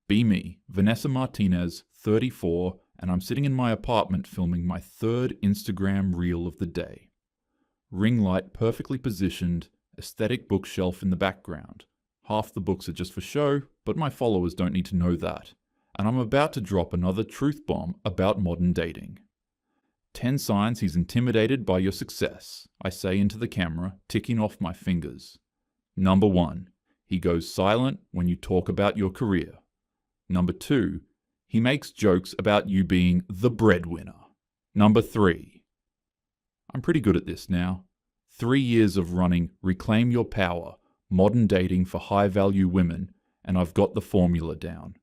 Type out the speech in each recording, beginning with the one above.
Be me, Vanessa Martinez, 34, and I'm sitting in my apartment filming my third Instagram reel of the day. Ring light perfectly positioned, aesthetic bookshelf in the background. Half the books are just for show, but my followers don't need to know that. And I'm about to drop another truth bomb about modern dating. 10 signs he's intimidated by your success, I say into the camera, ticking off my fingers. Number 1, he goes silent when you talk about your career. Number 2, he makes jokes about you being the breadwinner. Number 3, I'm pretty good at this now. 3 years of running Reclaim Your Power, modern dating for high-value women, and I've got the formula down.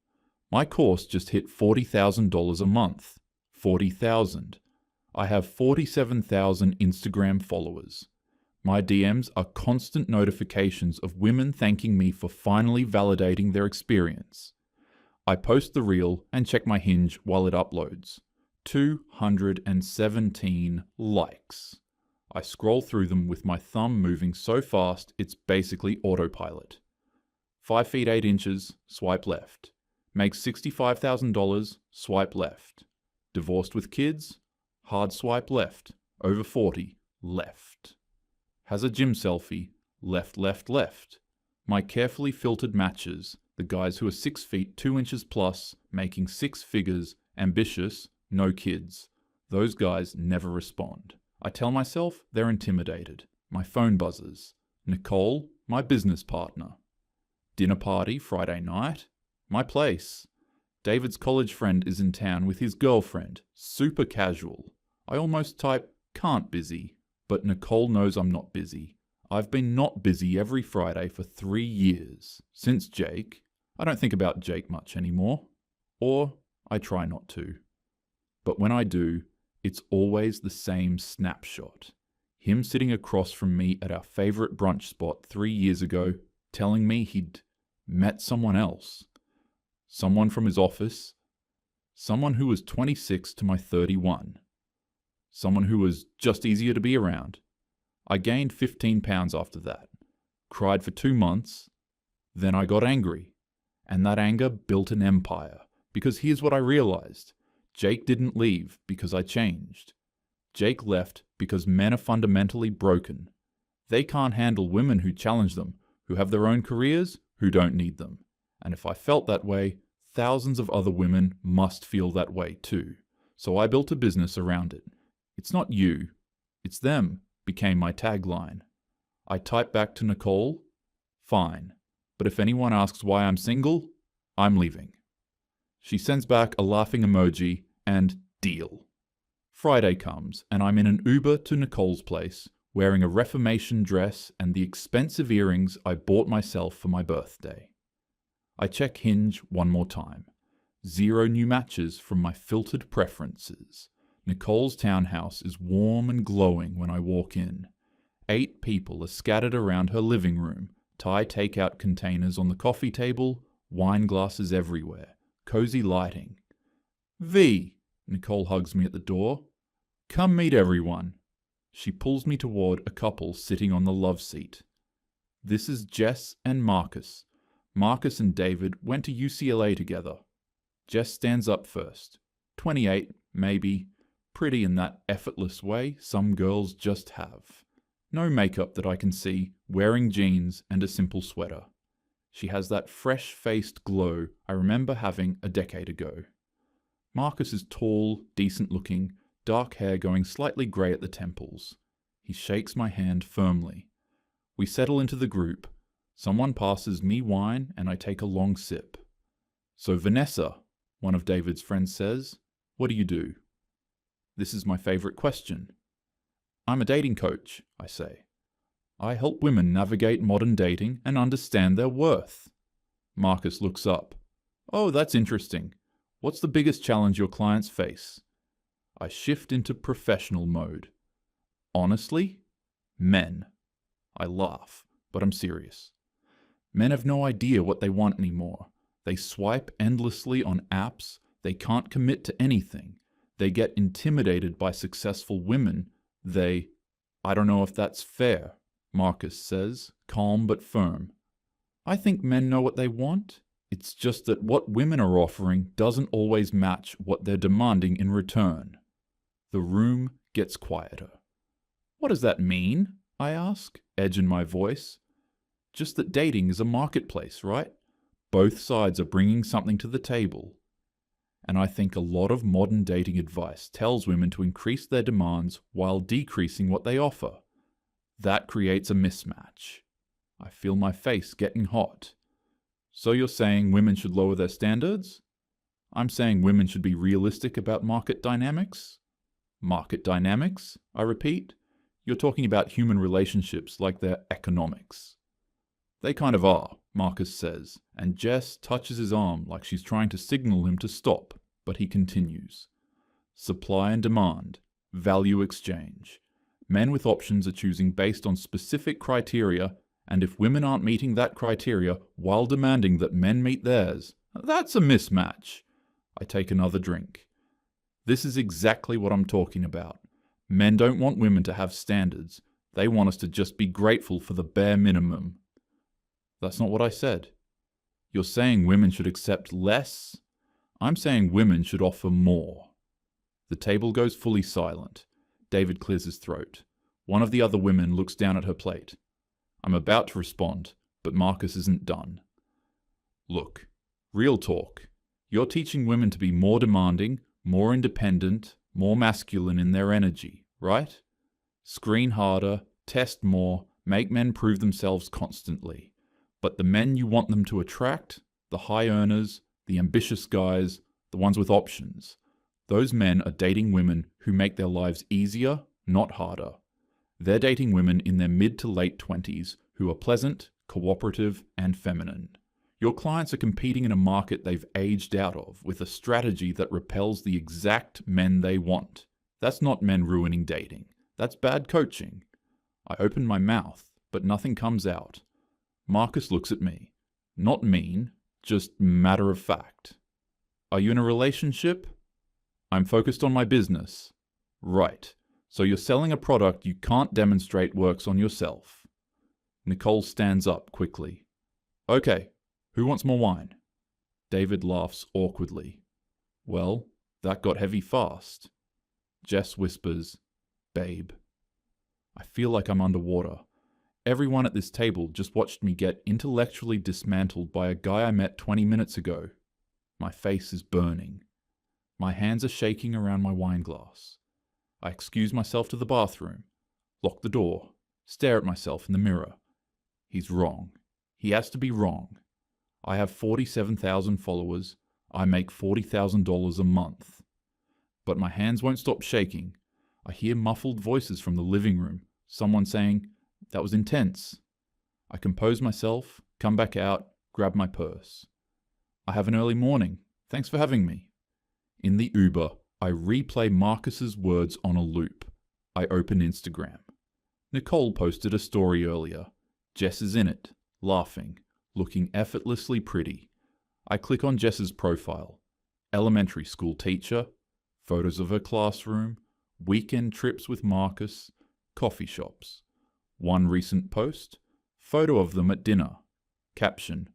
My course just hit $40,000 a month. 40,000. I have 47,000 Instagram followers. My DMs are constant notifications of women thanking me for finally validating their experience. I post the reel and check my Hinge while it uploads. 217 likes. I scroll through them with my thumb moving so fast it's basically autopilot. 5 feet 8 inches, swipe left. Makes $65,000, swipe left. Divorced with kids, hard swipe left. Over 40, left. Has a gym selfie, left, left, left. My carefully filtered matches, the guys who are 6 feet 2 inches plus, making 6 figures, ambitious, no kids. Those guys never respond. I tell myself they're intimidated. My phone buzzes. Nicole, my business partner. Dinner party Friday night. My place. David's college friend is in town with his girlfriend. Super casual. I almost type, can't busy. But Nicole knows I'm not busy. I've been not busy every Friday for 3 years. Since Jake. I don't think about Jake much anymore. Or I try not to. But when I do, it's always the same snapshot. Him sitting across from me at our favorite brunch spot 3 years ago, telling me he'd met someone else. Someone from his office. Someone who was 26 to my 31. Someone who was just easier to be around. I gained 15 pounds after that. Cried for 2 months. Then I got angry. And that anger built an empire. Because here's what I realized. Jake didn't leave because I changed. Jake left because men are fundamentally broken. They can't handle women who challenge them, who have their own careers, who don't need them. And if I felt that way, thousands of other women must feel that way too. So I built a business around it. It's not you, it's them, became my tagline. I type back to Nicole, fine. But if anyone asks why I'm single, I'm leaving. She sends back a laughing emoji and deal. Friday comes and I'm in an Uber to Nicole's place, wearing a Reformation dress and the expensive earrings I bought myself for my birthday. I check Hinge one more time. 0 new matches from my filtered preferences. Nicole's townhouse is warm and glowing when I walk in. 8 people are scattered around her living room, Thai takeout containers on the coffee table, wine glasses everywhere, cozy lighting. V, Nicole hugs me at the door. Come meet everyone. She pulls me toward a couple sitting on the love seat. This is Jess and Marcus. Marcus and David went to UCLA together. Jess stands up first. 28, maybe. Pretty in that effortless way some girls just have. No makeup that I can see, wearing jeans and a simple sweater. She has that fresh-faced glow I remember having a decade ago. Marcus is tall, decent-looking, dark hair going slightly grey at the temples. He shakes my hand firmly. We settle into the group. Someone passes me wine and I take a long sip. So Vanessa, one of David's friends says, what do you do? This is my favourite question. I'm a dating coach, I say. I help women navigate modern dating and understand their worth. Marcus looks up. Oh, that's interesting. What's the biggest challenge your clients face? I shift into professional mode. Honestly, men. I laugh, but I'm serious. Men have no idea what they want anymore. They swipe endlessly on apps. They can't commit to anything. They get intimidated by successful women. I don't know if that's fair, Marcus says, calm but firm. I think men know what they want. It's just that what women are offering doesn't always match what they're demanding in return. The room gets quieter. What does that mean? I ask, edge in my voice. Just that dating is a marketplace, right? Both sides are bringing something to the table. And I think a lot of modern dating advice tells women to increase their demands while decreasing what they offer. That creates a mismatch. I feel my face getting hot. So you're saying women should lower their standards? I'm saying women should be realistic about market dynamics? Market dynamics, I repeat. You're talking about human relationships like they're economics. They kind of are, Marcus says, and Jess touches his arm like she's trying to signal him to stop, but he continues. Supply and demand, value exchange. Men with options are choosing based on specific criteria, and if women aren't meeting that criteria while demanding that men meet theirs, that's a mismatch. I take another drink. This is exactly what I'm talking about. Men don't want women to have standards. They want us to just be grateful for the bare minimum. That's not what I said. You're saying women should accept less? I'm saying women should offer more. The table goes fully silent. David clears his throat. One of the other women looks down at her plate. I'm about to respond, but Marcus isn't done. Look, real talk. You're teaching women to be more demanding, more independent, more masculine in their energy, right? Screen harder, test more, make men prove themselves constantly. But the men you want them to attract, the high earners, the ambitious guys, the ones with options, those men are dating women who make their lives easier, not harder. They're dating women in their mid to late 20s who are pleasant, cooperative, and feminine. Your clients are competing in a market they've aged out of with a strategy that repels the exact men they want. That's not men ruining dating. That's bad coaching. I open my mouth, but nothing comes out. Marcus looks at me. Not mean, just matter of fact. Are you in a relationship? I'm focused on my business. Right. So you're selling a product you can't demonstrate works on yourself. Nicole stands up quickly. Okay, who wants more wine? David laughs awkwardly. Well, that got heavy fast. Jess whispers, babe. I feel like I'm underwater. Everyone at this table just watched me get intellectually dismantled by a guy I met 20 minutes ago. My face is burning. My hands are shaking around my wine glass. I excuse myself to the bathroom, lock the door, stare at myself in the mirror. He's wrong. He has to be wrong. I have 47,000 followers. I make $40,000 a month. But my hands won't stop shaking. I hear muffled voices from the living room, someone saying, "That was intense." I compose myself, come back out, grab my purse. I have an early morning. Thanks for having me. In the Uber, I replay Marcus's words on a loop. I open Instagram. Nicole posted a story earlier. Jess is in it, laughing, looking effortlessly pretty. I click on Jess's profile. Elementary school teacher, photos of her classroom, weekend trips with Marcus, coffee shops. One recent post, photo of them at dinner. Caption,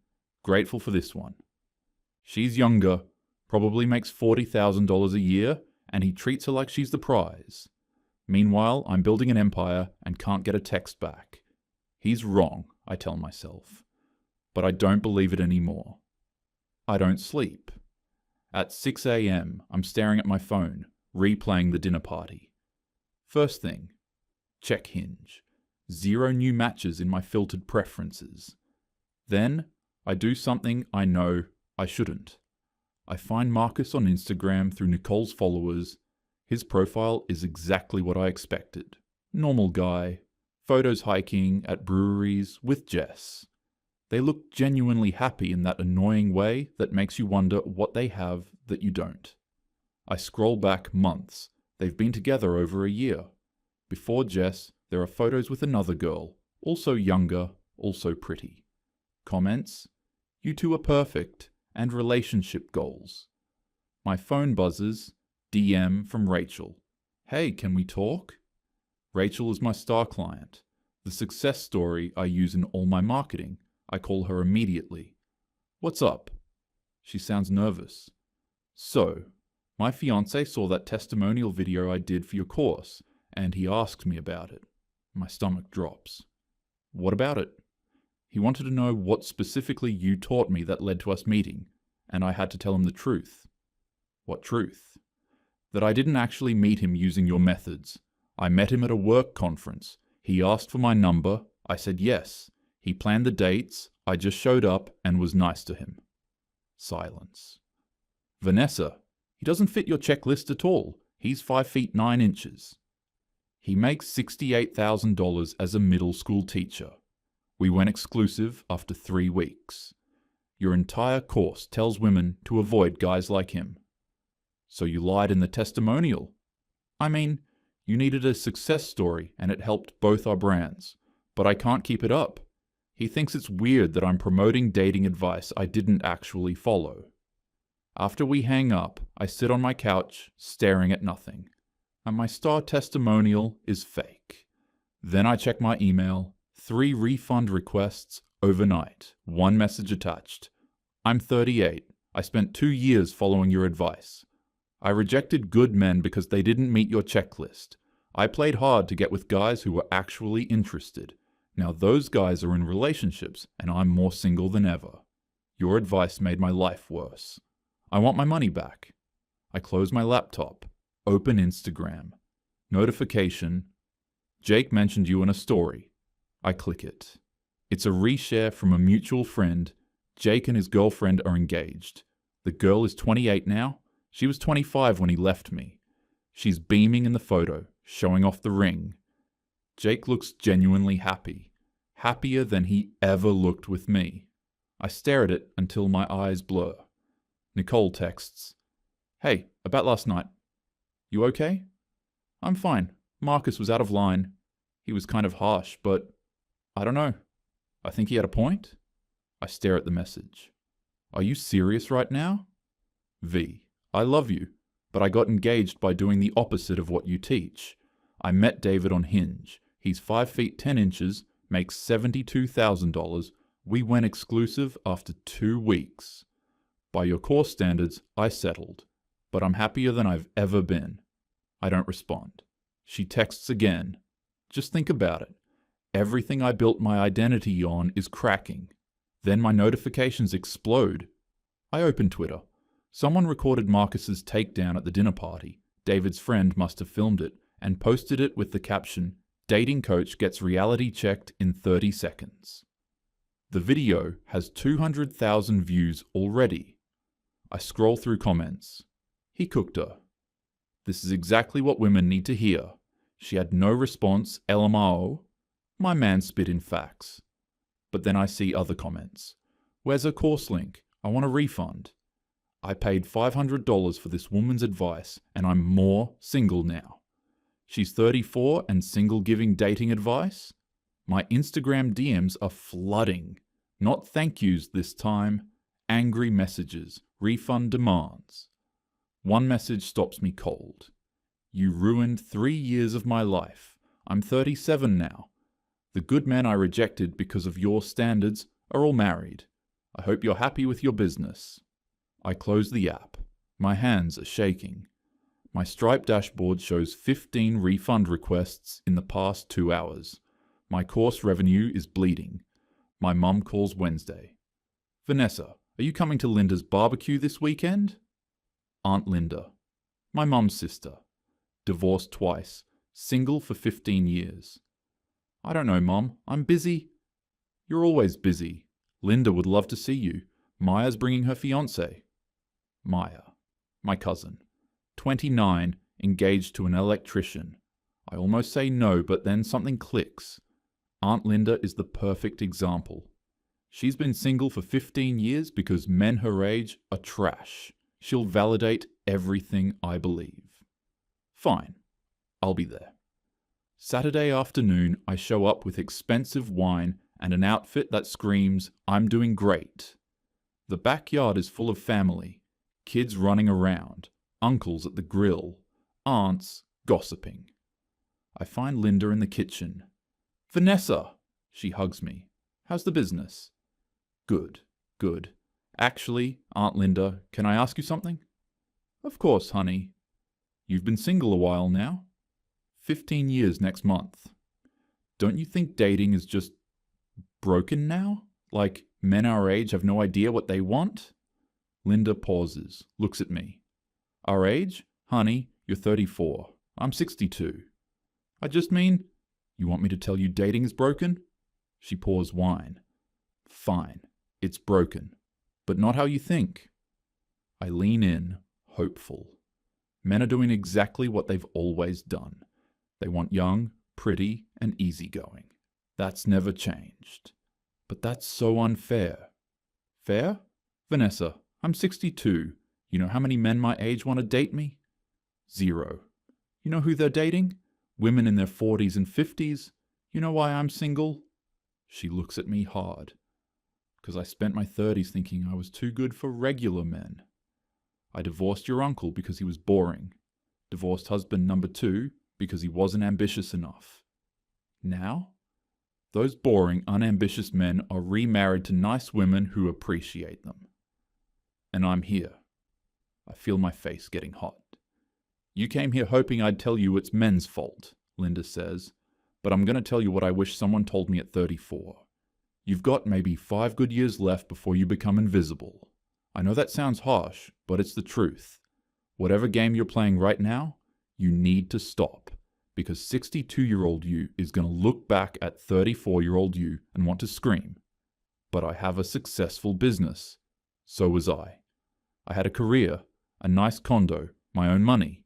grateful for this one. She's younger, probably makes $40,000 a year, and he treats her like she's the prize. Meanwhile, I'm building an empire and can't get a text back. He's wrong, I tell myself. But I don't believe it anymore. I don't sleep. At 6 a.m., I'm staring at my phone, replaying the dinner party. First thing, check Hinge. 0 new matches in my filtered preferences. Then, I do something I know I shouldn't. I find Marcus on Instagram through Nicole's followers. His profile is exactly what I expected. Normal guy. Photos hiking at breweries with Jess. They look genuinely happy in that annoying way that makes you wonder what they have that you don't. I scroll back months. They've been together over a year. Before Jess, there are photos with another girl, also younger, also pretty. Comments? You two are perfect, and relationship goals. My phone buzzes, DM from Rachel. Hey, can we talk? Rachel is my star client. The success story I use in all my marketing. I call her immediately. What's up? She sounds nervous. So, my fiancé saw that testimonial video I did for your course, and he asked me about it. My stomach drops. What about it? He wanted to know what specifically you taught me that led to us meeting, and I had to tell him the truth. What truth? That I didn't actually meet him using your methods. I met him at a work conference. He asked for my number. I said yes. He planned the dates. I just showed up and was nice to him. Silence. Vanessa, he doesn't fit your checklist at all. He's 5 feet 9 inches. He makes $68,000 as a middle school teacher. We went exclusive after 3 weeks. Your entire course tells women to avoid guys like him. So you lied in the testimonial. I mean, you needed a success story and it helped both our brands. But I can't keep it up. He thinks it's weird that I'm promoting dating advice I didn't actually follow. After we hang up, I sit on my couch, staring at nothing. And my star testimonial is fake. Then I check my email, 3 refund requests overnight, 1 message attached. I'm 38. I spent 2 years following your advice. I rejected good men because they didn't meet your checklist. I played hard to get with guys who were actually interested. Now those guys are in relationships and I'm more single than ever. Your advice made my life worse. I want my money back. I close my laptop. Open Instagram. Notification. Jake mentioned you in a story. I click it. It's a reshare from a mutual friend. Jake and his girlfriend are engaged. The girl is 28 now. She was 25 when he left me. She's beaming in the photo, showing off the ring. Jake looks genuinely happy. Happier than he ever looked with me. I stare at it until my eyes blur. Nicole texts, "Hey, about last night. You okay?" "I'm fine. Marcus was out of line. He was kind of harsh, but I don't know. I think he had a point." I stare at the message. "Are you serious right now?" V. "I love you, but I got engaged by doing the opposite of what you teach. I met David on Hinge. He's 5 feet 10 inches, makes $72,000. We went exclusive after 2 weeks. By your course standards, I settled, but I'm happier than I've ever been." I don't respond. She texts again. Just think about it. Everything I built my identity on is cracking. Then my notifications explode. I open Twitter. Someone recorded Marcus's takedown at the dinner party. David's friend must have filmed it and posted it with the caption, "Dating coach gets reality checked in 30 seconds." The video has 200,000 views already. I scroll through comments. He cooked her. This is exactly what women need to hear. She had no response, LMAO. My man spit in facts. But then I see other comments. "Where's her course link? I want a refund." I paid $500 for this woman's advice and I'm more single now. She's 34 and single giving dating advice? My Instagram DMs are flooding. Not thank yous this time. Angry messages, refund demands. One message stops me cold. "You ruined 3 years of my life. I'm 37 now. The good men I rejected because of your standards are all married. I hope you're happy with your business." I close the app. My hands are shaking. My Stripe dashboard shows 15 refund requests in the past 2 hours. My course revenue is bleeding. My mum calls Wednesday. "Vanessa, are you coming to Linda's barbecue this weekend?" Aunt Linda. My mum's sister. Divorced twice. Single for 15 years. "I don't know, Mum. I'm busy." "You're always busy. Linda would love to see you. Maya's bringing her fiancé." Maya. My cousin. 29, engaged to an electrician. I almost say no, but then something clicks. Aunt Linda is the perfect example. She's been single for 15 years because men her age are trash. She'll validate everything I believe. Fine. I'll be there. Saturday afternoon, I show up with expensive wine and an outfit that screams, "I'm doing great." The backyard is full of family. Kids running around. Uncles at the grill. Aunts gossiping. I find Linda in the kitchen. "Vanessa!" She hugs me. "How's the business?" "Good, good. Actually, Aunt Linda, can I ask you something? Of course, honey. You've been single a while now. 15 years next month. Don't you think dating is just broken now? Like, men our age have no idea what they want? Linda pauses, looks at me. Our age? Honey, you're 34. I'm 62. I just mean, you want me to tell you dating is broken? She pours wine. Fine, it's broken. But not how you think. I lean in, hopeful. Men are doing exactly what they've always done. They want young, pretty, and easygoing. That's never changed. But that's so unfair. Fair? Vanessa, I'm 62. You know how many men my age want to date me? 0. You know who they're dating? Women in their 40s and 50s. You know why I'm single? She looks at me hard. Because I spent my 30s thinking I was too good for regular men. I divorced your uncle because he was boring. Divorced husband number 2 because he wasn't ambitious enough. Now, those boring, unambitious men are remarried to nice women who appreciate them. And I'm here. I feel my face getting hot. You came here hoping I'd tell you it's men's fault, Linda says, but I'm going to tell you what I wish someone told me at 34. You've got maybe 5 good years left before you become invisible. I know that sounds harsh, but it's the truth. Whatever game you're playing right now, you need to stop, because 62-year-old you is going to look back at 34-year-old you and want to scream. But I have a successful business. So was I. I had a career, a nice condo, my own money.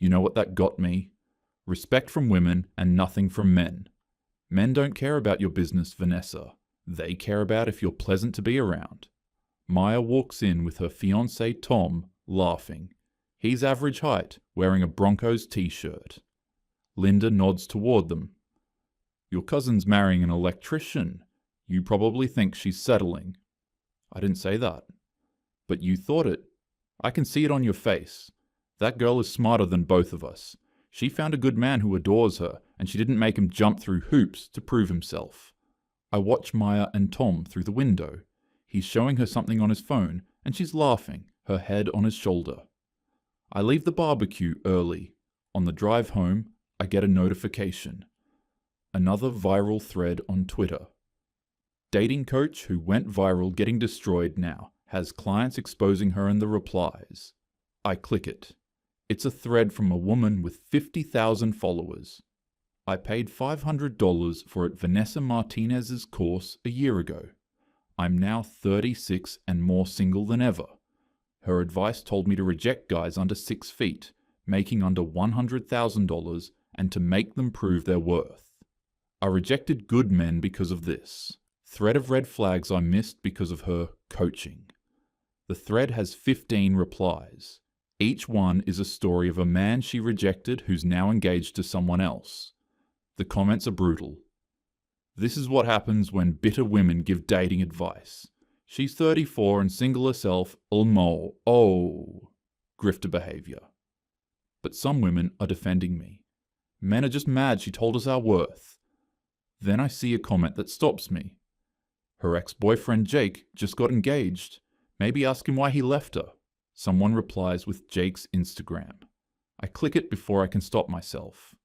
You know what that got me? Respect from women and nothing from men. Men don't care about your business, Vanessa. They care about if you're pleasant to be around. Maya walks in with her fiancé Tom, laughing. He's average height, wearing a Broncos t-shirt. Linda nods toward them. Your cousin's marrying an electrician. You probably think she's settling. I didn't say that. But you thought it. I can see it on your face. That girl is smarter than both of us. She found a good man who adores her, and she didn't make him jump through hoops to prove himself. I watch Maya and Tom through the window. He's showing her something on his phone, and she's laughing, her head on his shoulder. I leave the barbecue early. On the drive home, I get a notification. Another viral thread on Twitter. Dating coach who went viral getting destroyed now has clients exposing her in the replies. I click it. It's a thread from a woman with 50,000 followers. I paid $500 for it Vanessa Martinez's course a year ago. I'm now 36 and more single than ever. Her advice told me to reject guys under 6 feet, making under $100,000, and to make them prove their worth. I rejected good men because of this. Thread of red flags I missed because of her coaching. The thread has 15 replies. Each one is a story of a man she rejected who's now engaged to someone else. The comments are brutal. This is what happens when bitter women give dating advice. She's 34 and single herself, grifter behavior. But some women are defending me. Men are just mad she told us our worth. Then I see a comment that stops me. Her ex-boyfriend Jake just got engaged. Maybe ask him why he left her. Someone replies with Jake's Instagram. I click it before I can stop myself.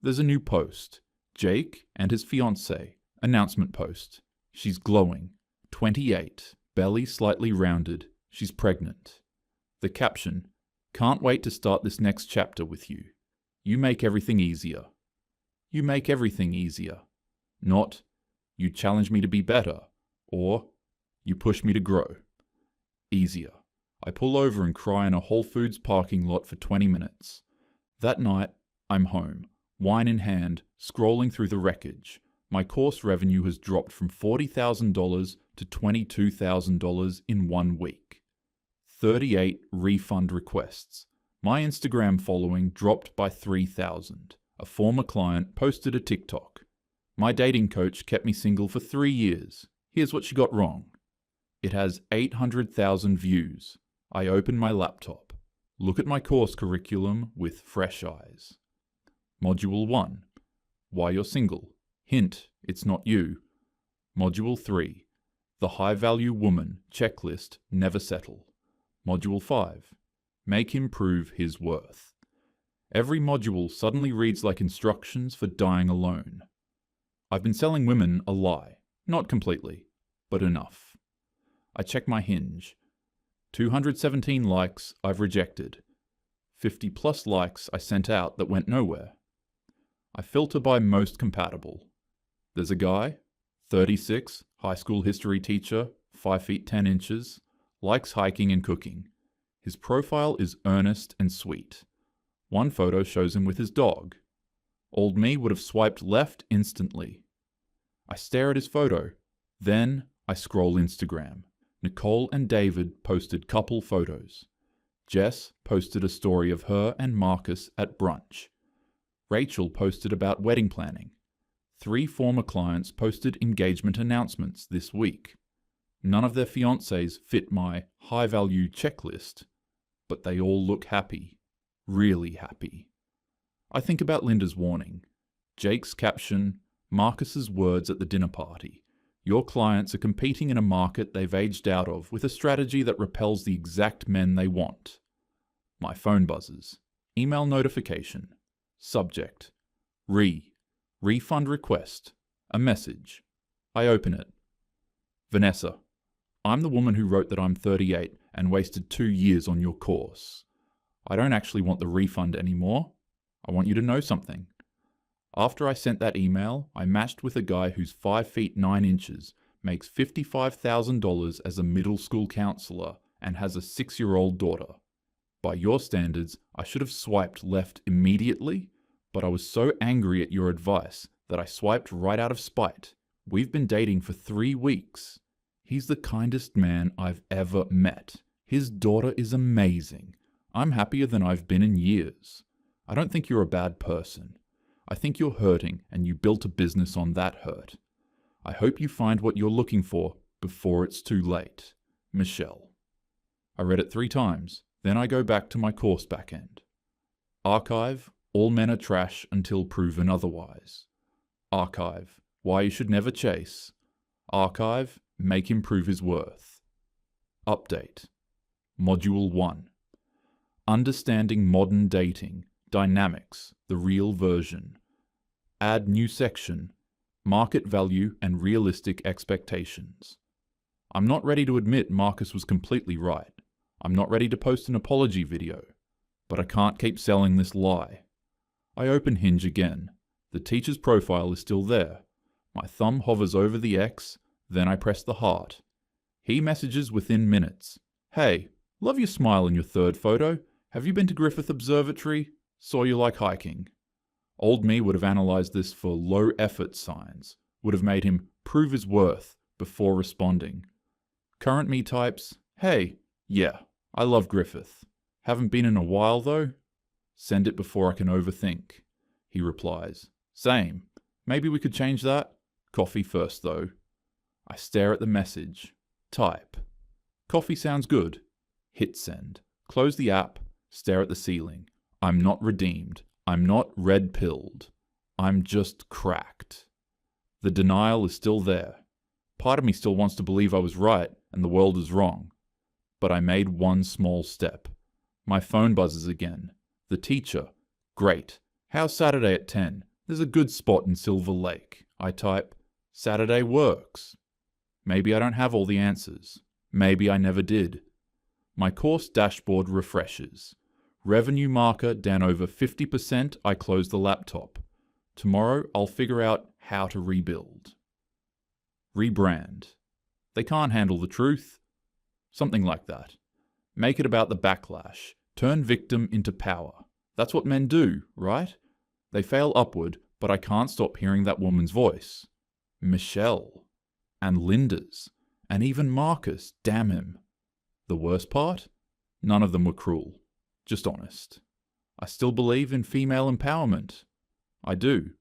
There's a new post. Jake and his fiancée. Announcement post. She's glowing. 28. Belly slightly rounded. She's pregnant. The caption. Can't wait to start this next chapter with you. You make everything easier. You make everything easier. Not, you challenge me to be better. Or, you push me to grow. Easier. I pull over and cry in a Whole Foods parking lot for 20 minutes. That night, I'm home, wine in hand, scrolling through the wreckage. My course revenue has dropped from $40,000 to $22,000 in 1 week. 38 refund requests. My Instagram following dropped by 3,000. A former client posted a TikTok. My dating coach kept me single for 3 years. Here's what she got wrong. It has 800,000 views. I open my laptop. Look at my course curriculum with fresh eyes. Module 1. Why you're single. Hint, it's not you. Module 3. The high-value woman checklist never settle. Module 5. Make him prove his worth. Every module suddenly reads like instructions for dying alone. I've been selling women a lie. Not completely, but enough. I check my Hinge. 217 likes I've rejected. 50 plus likes I sent out that went nowhere. I filter by most compatible. There's a guy, 36, high school history teacher, 5 feet 10 inches, likes hiking and cooking. His profile is earnest and sweet. One photo shows him with his dog. Old me would have swiped left instantly. I stare at his photo. Then I scroll Instagram. Nicole and David posted couple photos. Jess posted a story of her and Marcus at brunch. Rachel posted about wedding planning. 3 former clients posted engagement announcements this week. None of their fiancés fit my high-value checklist, but they all look happy. Really happy. I think about Linda's warning. Jake's caption, Marcus's words at the dinner party. Your clients are competing in a market they've aged out of with a strategy that repels the exact men they want. My phone buzzes. Email notification. Subject. Refund request. A message. I open it. Vanessa, I'm the woman who wrote that I'm 38 and wasted 2 years on your course. I don't actually want the refund anymore. I want you to know something. After I sent that email, I matched with a guy who's 5 feet 9 inches, makes $55,000 as a middle school counselor, and has a 6-year-old daughter. By your standards, I should have swiped left immediately, but I was so angry at your advice that I swiped right out of spite. We've been dating for 3 weeks. He's the kindest man I've ever met. His daughter is amazing. I'm happier than I've been in years. I don't think you're a bad person. I think you're hurting and you built a business on that hurt. I hope you find what you're looking for before it's too late. Michelle. I read it 3 times, then I go back to my course backend. Archive, all men are trash until proven otherwise. Archive, why you should never chase. Archive, make him prove his worth. Update. Module 1. Understanding modern dating, dynamics, the real version. Add new section, market value and realistic expectations. I'm not ready to admit Marcus was completely right. I'm not ready to post an apology video, but I can't keep selling this lie. I open Hinge again. The teacher's profile is still there. My thumb hovers over the X, then I press the heart. He messages within minutes. Hey, love your smile in your 3rd photo. Have you been to Griffith Observatory? Saw you like hiking. Old me would have analysed this for low effort signs, would have made him prove his worth before responding. Current me types, hey, yeah, I love Griffith. Haven't been in a while though? Send it before I can overthink. He replies, same. Maybe we could change that? Coffee first though. I stare at the message. Type. Coffee sounds good. Hit send. Close the app. Stare at the ceiling. I'm not redeemed. I'm not red-pilled. I'm just cracked. The denial is still there. Part of me still wants to believe I was right and the world is wrong. But I made one small step. My phone buzzes again. The teacher. Great. How's Saturday at 10? There's a good spot in Silver Lake. I type, Saturday works. Maybe I don't have all the answers. Maybe I never did. My course dashboard refreshes. Revenue marker down over 50%, I close the laptop. Tomorrow I'll figure out how to rebuild. Rebrand. They can't handle the truth. Something like that. Make it about the backlash. Turn victim into power. That's what men do, right? They fail upward, but I can't stop hearing that woman's voice. Michelle. And Linda's. And even Marcus, damn him. The worst part? None of them were cruel. Just honest. I still believe in female empowerment. I do.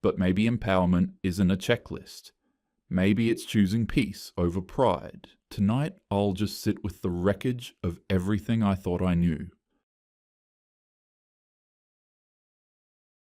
But maybe empowerment isn't a checklist. Maybe it's choosing peace over pride. Tonight, I'll just sit with the wreckage of everything I thought I knew.